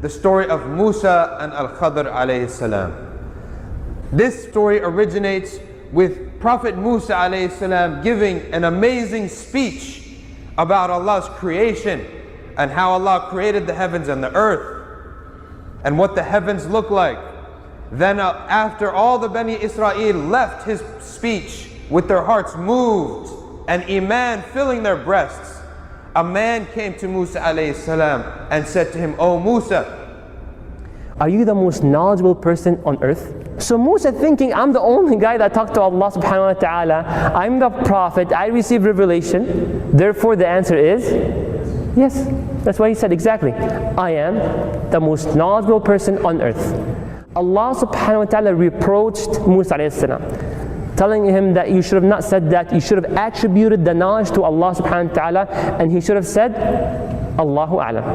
the story of Musa and Al-Khadr alayhi salam. This story originates with Prophet Musa alayhi salam giving an amazing speech about Allah's creation and how Allah created the heavens and the earth and what the heavens look like. Then after all the Bani Israel left his speech with their hearts moved and iman filling their breasts, a man came to Musa alayhi salam and said to him, "O Musa, are you the most knowledgeable person on earth?" So Musa thinking, I'm the only guy that talked to Allah subhanahu wa ta'ala, I'm the prophet, I received revelation, therefore the answer is yes. That's why he said exactly, I am the most knowledgeable person on earth. Allah subhanahu wa ta'ala reproached Musa alayhi salam, telling him that you should have not said that, you should have attributed the knowledge to Allah subhanahu wa ta'ala, and he should have said, Allahu a'lam.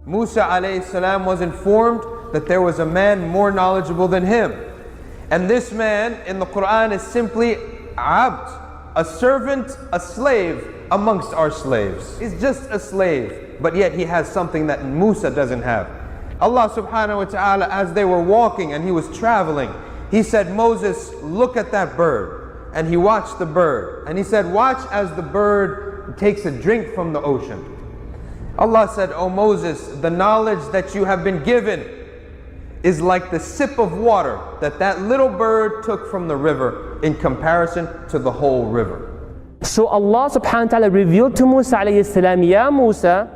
Musa alayhi salam was informed that there was a man more knowledgeable than him. And this man in the Quran is simply abd, a servant, a slave amongst our slaves. He's just a slave, but yet he has something that Musa doesn't have. Allah subhanahu wa ta'ala, as they were walking and he was traveling, he said, Moses, look at that bird. And he watched the bird. And he said, watch as the bird takes a drink from the ocean. Allah said, O Moses, the knowledge that you have been given is like the sip of water that little bird took from the river in comparison to the whole river. So Allah subhanahu wa ta'ala revealed to Musa alayhi salam, Ya Musa,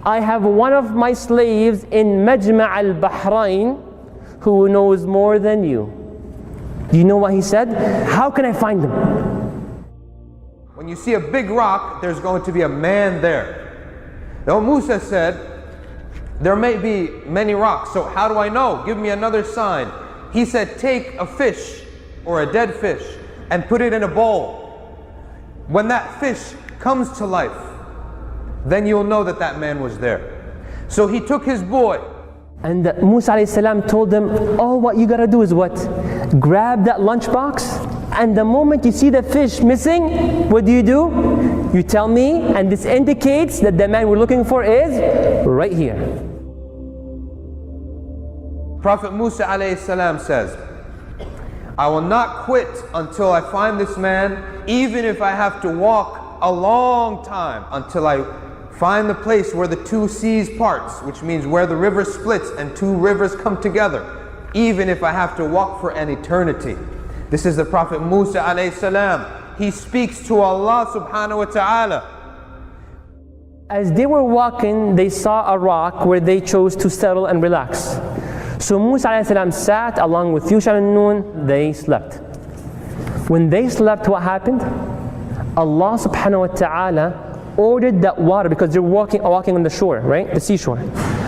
I have one of my slaves in Majma' al-Bahrain who knows more than you. Do you know what he said? How can I find him? When you see a big rock, there's going to be a man there. Now Musa said, there may be many rocks, so how do I know? Give me another sign. He said, take a fish or a dead fish and put it in a bowl. When that fish comes to life, then you'll know that that man was there. So he took his boy. And Musa alayhi salam told them, all what you gotta do is what? Grab that lunchbox, and the moment you see the fish missing, what do? You tell me, and this indicates that the man we're looking for is right here. Prophet Musa alayhi salam says, I will not quit until I find this man, even if I have to walk a long time until I find the place where the two seas parts, which means where the river splits and two rivers come together, even if I have to walk for an eternity. This is the Prophet Musa alayhi salam. He speaks to Allah subhanahu wa ta'ala. As they were walking, they saw a rock where they chose to settle and relax. So Musa alayhi salam sat along with Yusha and Nun, they slept. When they slept, what happened? Allah subhanahu wa ta'ala ordered that water, because they're walking on the shore, right? The seashore.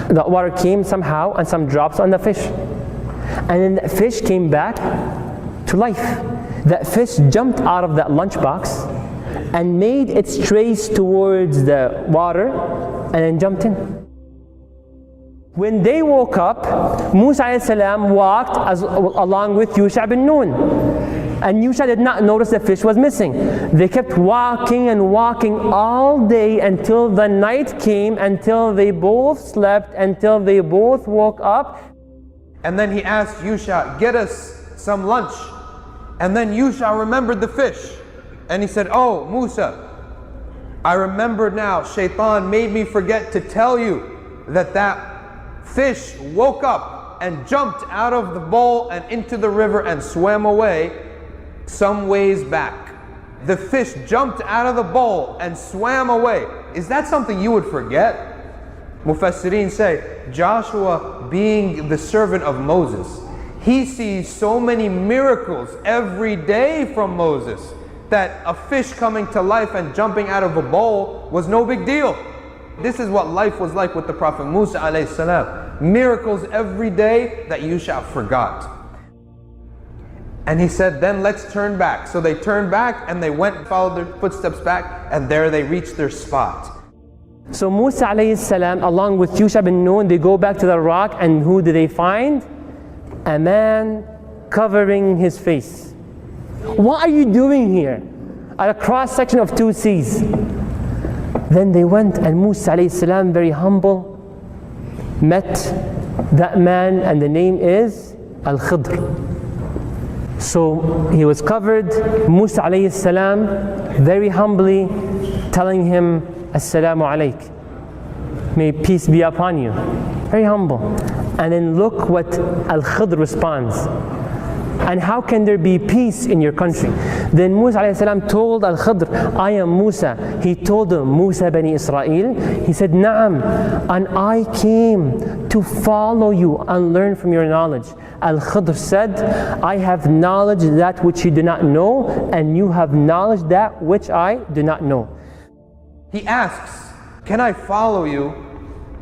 The water came somehow and some drops on the fish. And then the fish came back to life. That fish jumped out of that lunchbox and made its trace towards the water and then jumped in. When they woke up, Musa alayhi salam walked along with Yusha bin Nun. And Yusha did not notice the fish was missing. They kept walking and walking all day until the night came, until they both slept, until they both woke up. And then he asked Yusha, get us some lunch. And then Yusha remembered the fish. And he said, oh Musa, I remember now, Shaitan made me forget to tell you that fish woke up and jumped out of the bowl and into the river and swam away some ways back. The fish jumped out of the bowl and swam away. Is that something you would forget? Mufassirin say, Joshua being the servant of Moses, he sees so many miracles every day from Moses that a fish coming to life and jumping out of a bowl was no big deal. This is what life was like with the Prophet Musa alayhi salam. Miracles every day that Yusha forgot. And he said, then let's turn back. So they turned back and they went and followed their footsteps back, and there they reached their spot. So Musa alayhi salam along with Yusha bin Nun, they go back to the rock, and who do they find? A man covering his face. What are you doing here? At a cross section of two seas. Then they went, and Musa alayhi salam, very humble, met that man, and the name is Al-Khidr. So he was covered, Musa alayhi salam, very humbly telling him, Assalamu alayk, may peace be upon you. Very humble. And then look what Al-Khidr responds. And how can there be peace in your country? Then Musa alayhi salam told Al-Khidr, I am Musa. He told him, Musa bani Israel. He said, Na'am, and I came to follow you and learn from your knowledge. Al-Khidr said, I have knowledge that which you do not know, and you have knowledge that which I do not know. He asks, can I follow you?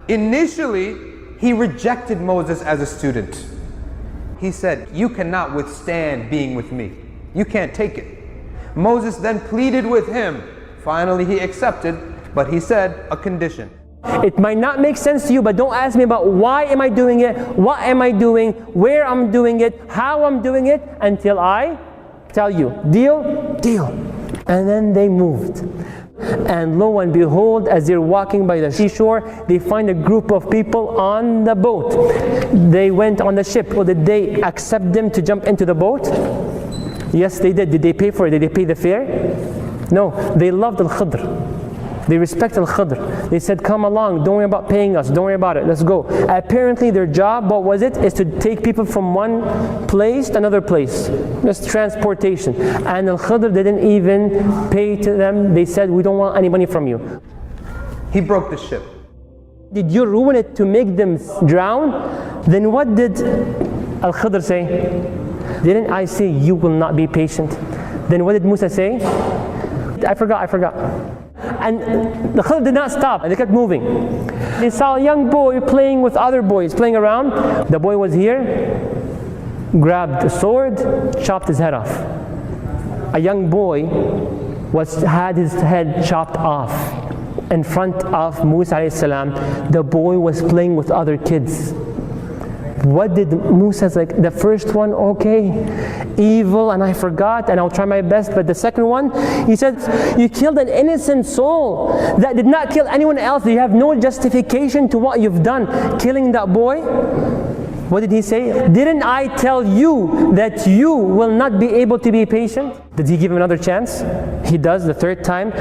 Initially, he rejected Moses as a student. He said, you cannot withstand being with me. You can't take it. Moses then pleaded with him. Finally, he accepted, but he said a condition. It might not make sense to you, but don't ask me about why am I doing it, what am I doing, where I'm doing it, how I'm doing it, until I tell you. Deal? Deal. And then they moved. And lo and behold, as they're walking by the seashore, they find a group of people on the boat. They went on the ship. Well, did they accept them to jump into the boat? Yes, they did. Did they pay for it? Did they pay the fare? No. They loved Al-Khidr. They respect Al-Khidr. They said, come along, don't worry about paying us, don't worry about it, let's go. Apparently their job, what was it? Is to take people from one place to another place. Just transportation. And Al-Khidr didn't even pay to them. They said, we don't want any money from you. He broke the ship. Did you ruin it to make them drown? Then what did Al-Khidr say? Didn't I say you will not be patient? Then what did Musa say? I forgot. And the Khidr did not stop, and they kept moving. They saw a young boy playing with other boys, playing around. The boy was here, grabbed a sword, chopped his head off. A young boy had his head chopped off in front of Musa alayhi salam. The boy was playing with other kids. What did Musa say? The first one, okay, evil, and I forgot, and I'll try my best. But the second one, he said, you killed an innocent soul that did not kill anyone else. You have no justification to what you've done, killing that boy. What did he say? Didn't I tell you that you will not be able to be patient? Did he give him another chance? He does the third time.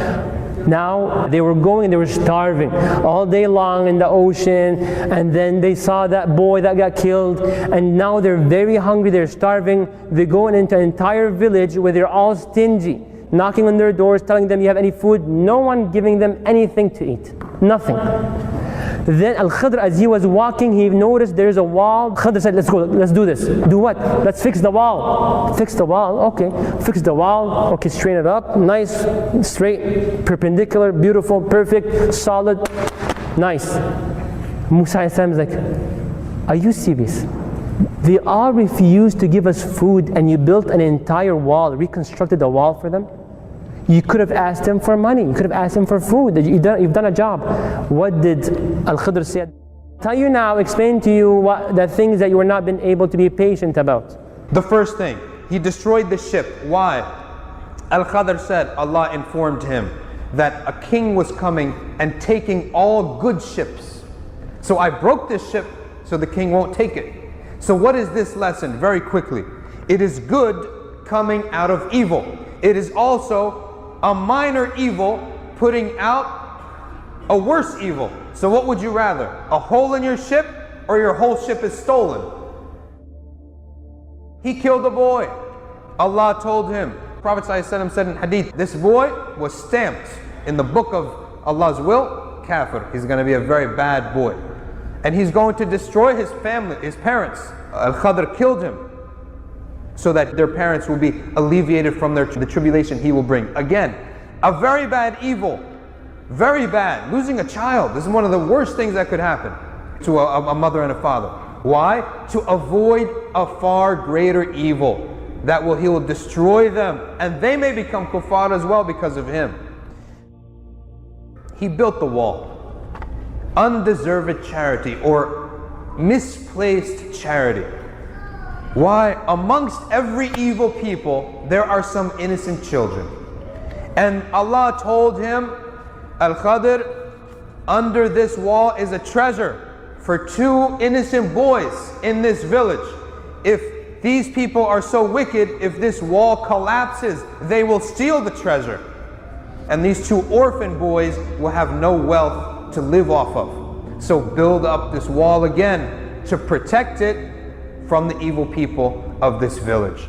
Now they were going, they were starving all day long in the ocean, and then they saw that boy that got killed, and now they're very hungry, they're starving. They go into an entire village where they're all stingy, knocking on their doors, telling them, you have any food? No one giving them anything to eat, nothing. Then Al-Khidr, as he was walking, he noticed there's a wall. Khidr said, let's go, let's do this. Do what? Let's fix the wall. Fix the wall, okay. Fix the wall, okay, straighten it up. Nice, straight, perpendicular, beautiful, perfect, solid, nice. Musa is like, are you serious? They all refused to give us food, and you built an entire wall, reconstructed a wall for them? You could have asked him for money. You could have asked him for food. You've done a job. What did Al-Khidr say? Tell you now, explain to you what the things that you were not been able to be patient about. The first thing, he destroyed the ship. Why? Al-Khidr said, Allah informed him that a king was coming and taking all good ships. So I broke this ship so the king won't take it. So what is this lesson? Very quickly. It is good coming out of evil. It is also a minor evil putting out a worse evil. So what would you rather? A hole in your ship, or your whole ship is stolen? He killed a boy. Allah told him, Prophet ﷺ said in hadith, this boy was stamped in the book of Allah's will, kafir. He's going to be a very bad boy. And he's going to destroy his family, his parents. Al-Khidr killed him, so that their parents will be alleviated from the tribulation he will bring. Again, a very bad evil, very bad. Losing a child, this is one of the worst things that could happen to a mother and a father. Why? To avoid a far greater evil he will destroy them, and they may become kuffar as well because of him. He built the wall. Undeserved charity, or misplaced charity. Why? Amongst every evil people, there are some innocent children. And Allah told him, Al-Khidr, under this wall is a treasure for 2 innocent boys in this village. If these people are so wicked, if this wall collapses, they will steal the treasure. And these 2 orphan boys will have no wealth to live off of. So build up this wall again to protect it from the evil people of this village.